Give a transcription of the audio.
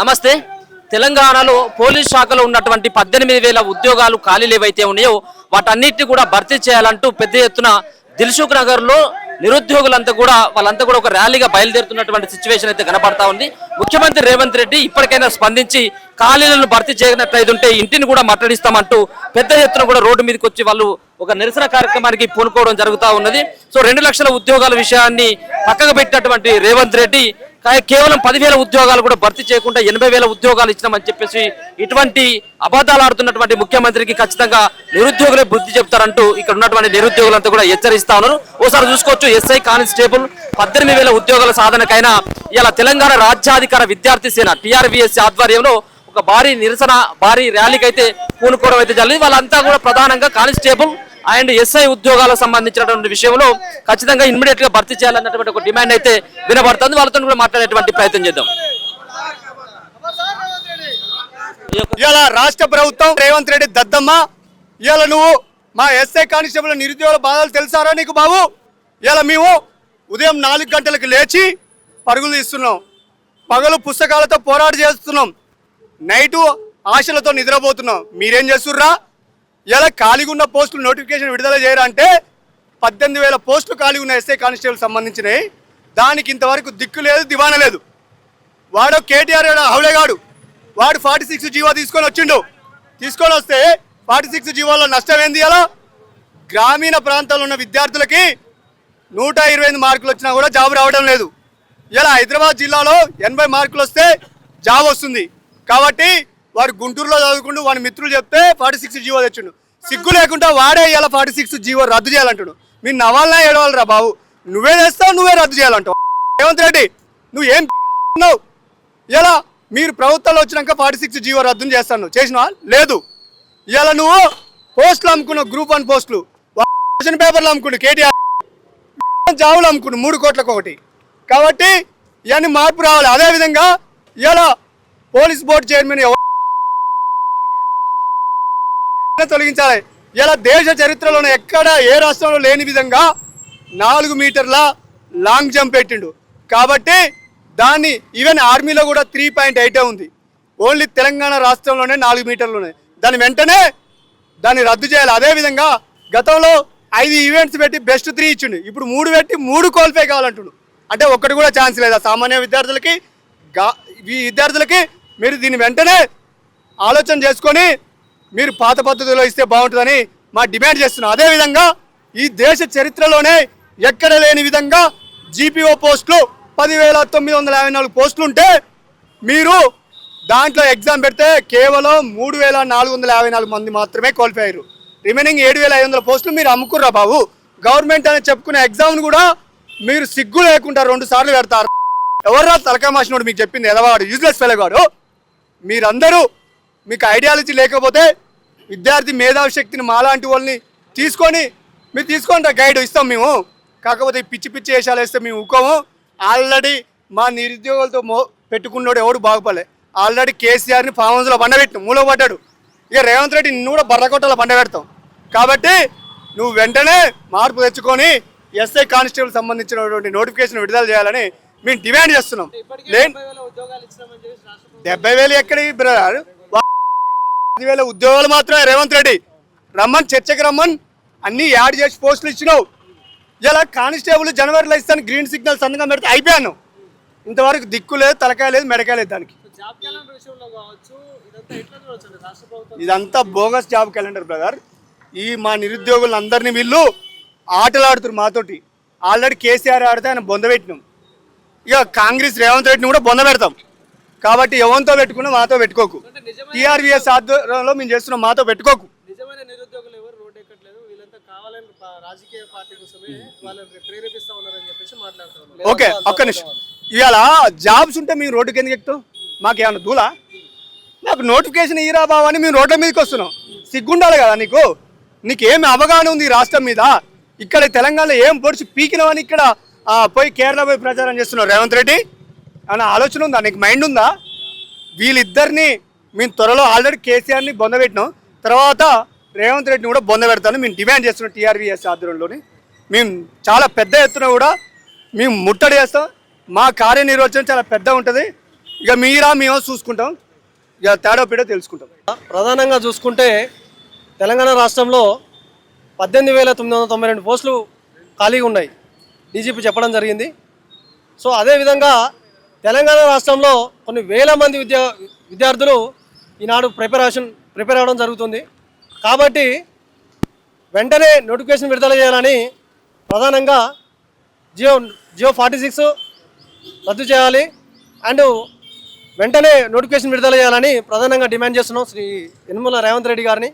నమస్తే. తెలంగాణలో పోలీస్ శాఖలో ఉన్నటువంటి 18,000 ఉద్యోగాలు ఖాళీలు ఏవైతే ఉన్నాయో వాటన్నిటిని కూడా భర్తీ చేయాలంటూ పెద్ద ఎత్తున దిల్సుఖ్ నగర్లో నిరుద్యోగులంతా కూడా ఒక ర్యాలీగా బయలుదేరుతున్నటువంటి సిచ్యువేషన్ అయితే కనబడతా ఉంది. ముఖ్యమంత్రి రేవంత్ రెడ్డి ఇప్పటికైనా స్పందించి ఖాళీలను భర్తీ చేయనట్లయితే ఇంటిని కూడా మట్టడిస్తామంటూ పెద్ద ఎత్తున కూడా రోడ్డు మీదకి వచ్చి వాళ్ళు ఒక నిరసన కార్యక్రమానికి పూనుకోవడం జరుగుతూ ఉన్నది. సో 2 లక్షల ఉద్యోగాల విషయాన్ని పక్కకు పెట్టినటువంటి రేవంత్ రెడ్డి కేవలం 10,000 ఉద్యోగాలు కూడా భర్తీ చేయకుండా 80,000 ఉద్యోగాలు ఇచ్చినామని చెప్పేసి ఇటువంటి అబద్ధాలు ఆడుతున్నటువంటి ముఖ్యమంత్రికి ఖచ్చితంగా నిరుద్యోగులే బుద్ధి చెప్తారంటూ ఇక్కడ ఉన్నటువంటి నిరుద్యోగులంతా కూడా హెచ్చరిస్తా ఉన్నారు. ఓసారి చూసుకోవచ్చు, ఎస్ఐ కానిస్టేబుల్ 18,000 ఉద్యోగాల సాధనకైనా ఇలా తెలంగాణ రాజ్యాధికార విద్యార్థి సేన TRVS ఆధ్వర్యంలో ఒక భారీ ర్యాలీకి అయితే పూనుకోవడం అయితే జరిగింది. వాళ్ళంతా కూడా ప్రధానంగా కానిస్టేబుల్ అండ్ ఎస్ఐ ఉద్యోగాలకు సంబంధించినటువంటి విషయంలో ఖచ్చితంగా ఇమ్మీడియట్ గా భర్తీ చేయాలన్నటువంటి ఒక డిమాండ్ అయితే వినబడుతుంది. వాళ్ళతో కూడా మాట్లాడేటువంటి ప్రయత్నం చేద్దాం. ఇలా రాష్ట్ర ప్రభుత్వం రేవంత్ రెడ్డి దద్దమ్మ, ఇలా నువ్వు మా ఎస్ఐ కానిస్టేబుల్ నిరుద్యోగుల బాధలు తెలుసారా నీకు బాబు? ఇలా మేము ఉదయం 4 గంటలకు లేచి పరుగులు తీస్తున్నాం, పగలు పుస్తకాలతో పోరాటం చేస్తున్నాం, నైటు ఆశలతో నిద్రపోతున్నాం. మీరేం చేస్తుర్రా? ఇలా ఖాళీగా ఉన్న పోస్టులు నోటిఫికేషన్ విడుదల చేయరా అంటే 18,000 పోస్టులు ఖాళీ ఉన్న ఎస్ఐ కానిస్టేబుల్ సంబంధించినవి. దానికి ఇంతవరకు దిక్కు లేదు, దివాన లేదు. వాడు కేటీఆర్ హౌలేగాడు, వాడు 46 జీవో తీసుకొని వస్తే 46 జీవోలో నష్టం ఏంది? ఇలా గ్రామీణ ప్రాంతాల్లో ఉన్న విద్యార్థులకి 125 మార్కులు వచ్చినా కూడా జాబ్ రావడం లేదు. ఇలా హైదరాబాద్ జిల్లాలో 80 మార్కులు వస్తే జాబ్ వస్తుంది. కాబట్టి వాడు గుంటూరులో చదువుకుంటూ వాడి మిత్రులు చెప్తే 46 జీవో తెచ్చిండు. సిగ్గు లేకుండా వాడే ఇలా 46 జీవో రద్దు చేయాలంటాడు. మీరు నవ్వాలన్నా ఏడవాలరా బాబు? నువ్వే చేస్తావు, నువ్వే రద్దు చేయాలంటావు. రేవంత్ రెడ్డి నువ్వు ఏం అనుకున్నావు? ఇలా మీరు ప్రభుత్వంలో వచ్చినాక 46 జీవో రద్దు చేస్తాను చేసినా లేదు. ఇలా నువ్వు పోస్టులు అమ్ముకున్నావు, గ్రూప్ 1 పోస్టులు, క్వశ్చన్ పేపర్లు అమ్ముకుంటు, కేటీఆర్ జాబులు అమ్ముకుంటు 3 కోట్లకు ఒకటి. కాబట్టి ఇవన్నీ మార్పు రావాలి. అదేవిధంగా ఇలా పోలీస్ బోర్డు చైర్మన్ తొలగించాలి. ఇలా దేశ చరిత్రలోనే ఎక్కడ ఏ రాష్ట్రంలో లేని విధంగా 4 మీటర్ల లాంగ్ జంప్ పెట్టిండు. కాబట్టి దాన్ని ఈవెన్ ఆర్మీలో కూడా 3.8 ఉంది. ఓన్లీ తెలంగాణ రాష్ట్రంలోనే 4 మీటర్లు ఉన్నాయి. వెంటనే దాన్ని రద్దు చేయాలి. అదేవిధంగా గతంలో 5 ఈవెంట్స్ పెట్టి బెస్ట్ 3 ఇచ్చిండు. ఇప్పుడు 3 పెట్టి 3 క్వాలిఫై కావాలంటుండు. అంటే ఒక్కటి కూడా ఛాన్స్ లేదా సామాన్య విద్యార్థులకి? ఈ విద్యార్థులకి మీరు దీన్ని వెంటనే ఆలోచన చేసుకొని మీరు పాత పద్ధతిలో ఇస్తే బాగుంటుందని మా డిమాండ్ చేస్తున్నాం. అదేవిధంగా ఈ దేశ చరిత్రలోనే ఎక్కడ లేని విధంగా GPO పోస్టులు 10,954 పోస్టులు ఉంటే మీరు దాంట్లో ఎగ్జామ్ పెడితే కేవలం 3,454 మంది మాత్రమే క్వాలిఫై అయ్యారు. రిమైనింగ్ 7,500 పోస్టులు మీరు అమ్ముకుర్రా బాబు. గవర్నమెంట్ అని చెప్పుకునే ఎగ్జామ్ను కూడా మీరు సిగ్గు లేకుండా 2 సార్లు పెడతారు. ఎవర్రా తలకామాసినోడు మీకు చెప్పింది? ఎదవాడు యూజ్లెస్ ఫెలగాడు. మీరందరూ మీకు ఐడియాలజీ లేకపోతే విద్యార్థి మేధావి శక్తిని మాలాంటి వాళ్ళని మీరు తీసుకోండి, గైడ్ ఇస్తాం మేము. కాకపోతే పిచ్చి వేషాలు వేస్తే మేము ఊకోము. ఆల్రెడీ మా నిరుద్యోగులతో పెట్టుకున్నాడు ఎవడు బాగుపడలే. ఆల్రెడీ కేసీఆర్ని ఫామ్ హౌస్లో బండబెట్టిన మూలో పడ్డాడు. ఇక రేవంత్ రెడ్డి నిన్ను కూడా బర్రకొట్టలో బండబెడతాం. కాబట్టి నువ్వు వెంటనే మార్పు తెచ్చుకొని ఎస్ఐ కానిస్టేబుల్ సంబంధించినటువంటి నోటిఫికేషన్ విడుదల చేయాలని మేము డిమాండ్ చేస్తున్నాం. 70,000 ఎక్కడి బ్రదర్? 10,000 ఉద్యోగాలు మాత్రమే. రేవంత్ రెడ్డి రమ్మని, చర్చకి రమ్మని, అన్నీ యాడ్ చేసి పోస్టులు ఇచ్చినావు. ఇలా కానిస్టేబుల్ జనవరిలో ఇస్తాను గ్రీన్ సిగ్నల్ సంతకం పెడితే అయిపోయాను. ఇంతవరకు దిక్కు లేదు, తలకాయ లేదు, మెడకాయ లేదు. దానికి ఇదంతా బోగస్ జాబ్ క్యాలెండర్ బ్రదర్. ఈ మా నిరుద్యోగులందరినీ వీళ్ళు ఆటలాడుతున్నారు మాతోటి. ఆల్రెడీ కేసీఆర్ ఆడితే ఆయన బొందబెట్టినాం. ఇక కాంగ్రెస్ రేవంత్ రెడ్డిని కూడా బొందబెడతాం. కాబట్టి ఎవరితో పెట్టుకున్నా మాతో పెట్టుకోకు. TRVS ఆధ్వర్యంలో మేము చేస్తున్నాం, మాతో పెట్టుకోకు. ఓకే, ఒక్క నిమిషం. ఇవాళ జాబ్స్ ఉంటే మేము రోడ్డుకి ఎందుకు ఎక్కుతాం? మాకేమన్నా దూలా? నాకు నోటిఫికేషన్ ఇరా బాబు అని మేము రోడ్ల మీదకి వస్తున్నాం. సిగ్గుండాలి కదా నీకు? నీకేమి అవగాహన ఉంది ఈ రాష్ట్రం మీద? ఇక్కడ తెలంగాణలో ఏం పొడిచి పీకినవని ఇక్కడ పోయి కేరళ పోయి ప్రచారం చేస్తున్నావు రేవంత్ రెడ్డి అన్న ఆలోచన ఉందా నీకు? మైండ్ ఉందా? వీళ్ళిద్దరిని మేము త్వరలో ఆల్రెడీ కేసీఆర్ని బొందబెట్టినాం. తర్వాత రేవంత్ రెడ్డిని కూడా బొందబెడతాను మేము డిమాండ్ చేస్తున్నాం. TRVS ఆధ్వర్యంలోని మేము చాలా పెద్ద ఎత్తున కూడా మేము ముట్టడి చేస్తాం. మా కార్యనిర్వచనం చాలా పెద్ద ఉంటుంది. ఇక మీరా మేమో చూసుకుంటాం, ఇక తేడా పీడ తెలుసుకుంటాం. ప్రధానంగా చూసుకుంటే తెలంగాణ రాష్ట్రంలో 18,992 పోస్టులు ఖాళీగా ఉన్నాయి, డీజీపీ చెప్పడం జరిగింది. సో అదేవిధంగా తెలంగాణ రాష్ట్రంలో కొన్ని వేల మంది విద్యార్థులు ఈనాడు ప్రిపేర్ అవ్వడం జరుగుతుంది. కాబట్టి వెంటనే నోటిఫికేషన్ విడుదల చేయాలని ప్రధానంగా జియో 46 రద్దు చేయాలి అండ్ వెంటనే నోటిఫికేషన్ విడుదల చేయాలని ప్రధానంగా డిమాండ్ చేస్తున్నాం శ్రీ యనమల రేవంత్ రెడ్డి గారిని.